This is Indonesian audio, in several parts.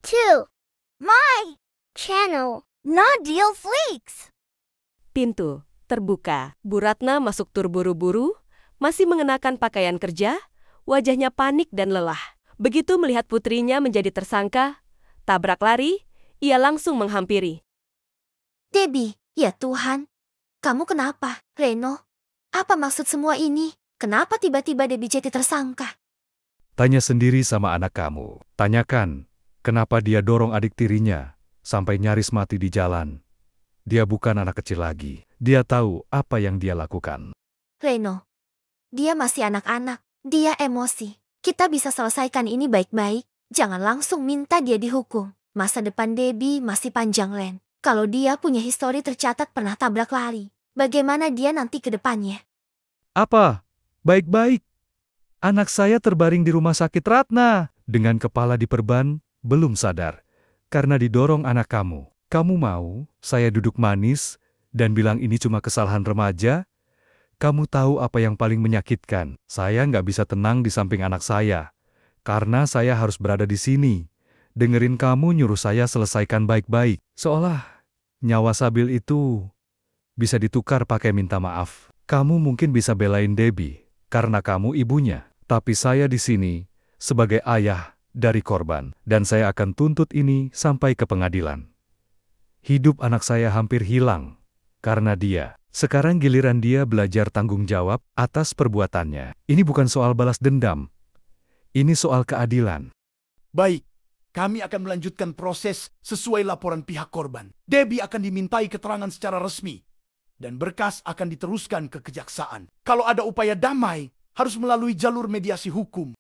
to my channel, Nadil Flakes. Pintu terbuka. Bu Ratna masuk terburu-buru, masih mengenakan pakaian kerja, wajahnya panik dan lelah. Begitu melihat putrinya menjadi tersangka, tabrak lari, ia langsung menghampiri. Debbie, ya Tuhan. Kamu kenapa, Reno? Apa maksud semua ini? Kenapa tiba-tiba Debbie jadi tersangka? Tanya sendiri sama anak kamu. Tanyakan, kenapa dia dorong adik tirinya sampai nyaris mati di jalan. Dia bukan anak kecil lagi. Dia tahu apa yang dia lakukan. Reno, dia masih anak-anak. Dia emosi. Kita bisa selesaikan ini baik-baik. Jangan langsung minta dia dihukum. Masa depan Debbie masih panjang, Ren. Kalau dia punya histori tercatat pernah tabrak lari, bagaimana dia nanti ke depannya? Apa? Baik-baik. Anak saya terbaring di rumah sakit Ratna. Dengan kepala diperban, belum sadar. Karena didorong anak kamu. Kamu mau saya duduk manis dan bilang ini cuma kesalahan remaja? Kamu tahu apa yang paling menyakitkan? Saya nggak bisa tenang di samping anak saya. Karena saya harus berada di sini. Dengerin kamu nyuruh saya selesaikan baik-baik. Seolah nyawa Sabil itu bisa ditukar pakai minta maaf. Kamu mungkin bisa belain Debbie karena kamu ibunya. Tapi saya di sini sebagai ayah dari korban. Dan saya akan tuntut ini sampai ke pengadilan. Hidup anak saya hampir hilang karena dia. Sekarang giliran dia belajar tanggung jawab atas perbuatannya. Ini bukan soal balas dendam. Ini soal keadilan. Baik, kami akan melanjutkan proses sesuai laporan pihak korban. Debbie akan dimintai keterangan secara resmi. Dan berkas akan diteruskan ke kejaksaan. Kalau ada upaya damai, harus melalui jalur mediasi hukum.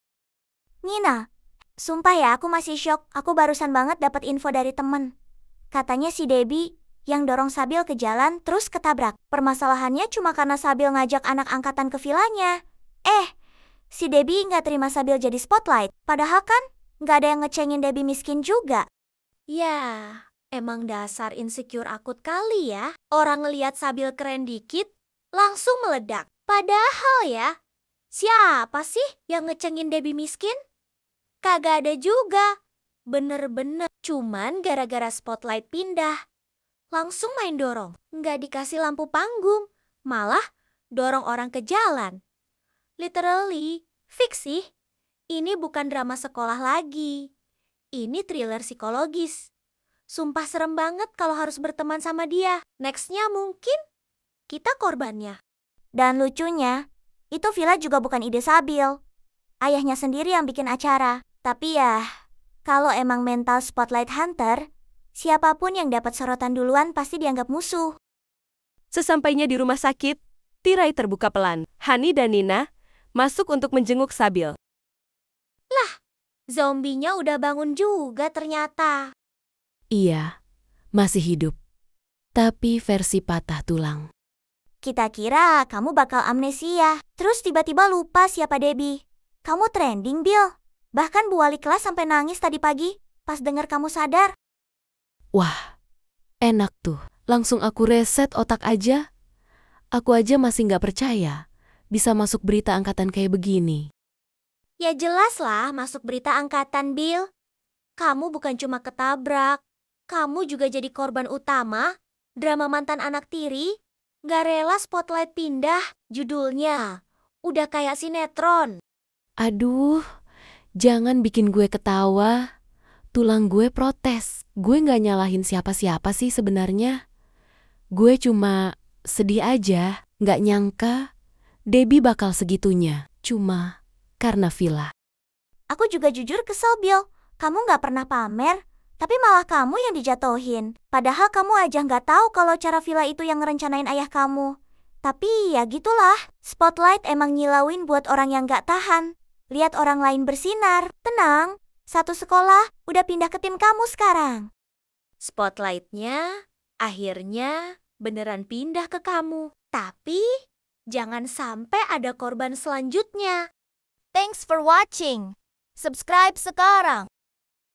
Nina, sumpah ya aku masih syok. Aku barusan banget dapat info dari temen. Katanya si Debbie yang dorong Sabil ke jalan terus ketabrak. Permasalahannya cuma karena Sabil ngajak anak angkatan ke vilanya. Si Debbie nggak terima Sabil jadi spotlight. Padahal kan nggak ada yang ngecengin Debbie miskin juga. Ya, emang dasar insecure akut kali ya. Orang ngeliat Sabil keren dikit, langsung meledak. Padahal ya, siapa sih yang ngecengin Debbie miskin? Kagak ada juga. Bener-bener cuman gara-gara spotlight pindah. Langsung main dorong. Nggak dikasih lampu panggung. Malah dorong orang ke jalan. Literally, fix sih. Ini bukan drama sekolah lagi. Ini thriller psikologis. Sumpah serem banget kalau harus berteman sama dia. Nextnya mungkin kita korbannya. Dan lucunya, itu villa juga bukan ide Sabil. Ayahnya sendiri yang bikin acara. Tapi ya, kalau emang mental spotlight hunter, siapapun yang dapat sorotan duluan pasti dianggap musuh. Sesampainya di rumah sakit, tirai terbuka pelan. Hani dan Nina masuk untuk menjenguk Sabil. Zombinya udah bangun juga ternyata. Iya, masih hidup. Tapi versi patah tulang. Kita kira kamu bakal amnesia, terus tiba-tiba lupa siapa Debbie. Kamu trending, Bill. Bahkan Bu Wali kelas sampai nangis tadi pagi pas dengar kamu sadar. Wah, enak tuh. Langsung aku reset otak aja. Aku aja masih nggak percaya bisa masuk berita angkatan kayak begini. Ya jelas lah masuk berita angkatan, Bill. Kamu bukan cuma ketabrak. Kamu juga jadi korban utama drama mantan anak tiri. Gak rela spotlight pindah. Judulnya udah kayak sinetron. Aduh, jangan bikin gue ketawa. Tulang gue protes. Gue nggak nyalahin siapa-siapa sih sebenarnya. Gue cuma sedih aja. Nggak nyangka Debbie bakal segitunya. Cuma karena villa. Aku juga jujur kesel, Bill. Kamu nggak pernah pamer, tapi malah kamu yang dijatuhin. Padahal kamu aja nggak tahu kalau cara villa itu yang ngerencanain ayah kamu. Tapi ya gitulah, spotlight emang nyilauin buat orang yang nggak tahan. Lihat orang lain bersinar, tenang. Satu sekolah udah pindah ke tim kamu sekarang. Spotlightnya akhirnya beneran pindah ke kamu. Tapi jangan sampai ada korban selanjutnya. Thanks for watching. Subscribe sekarang.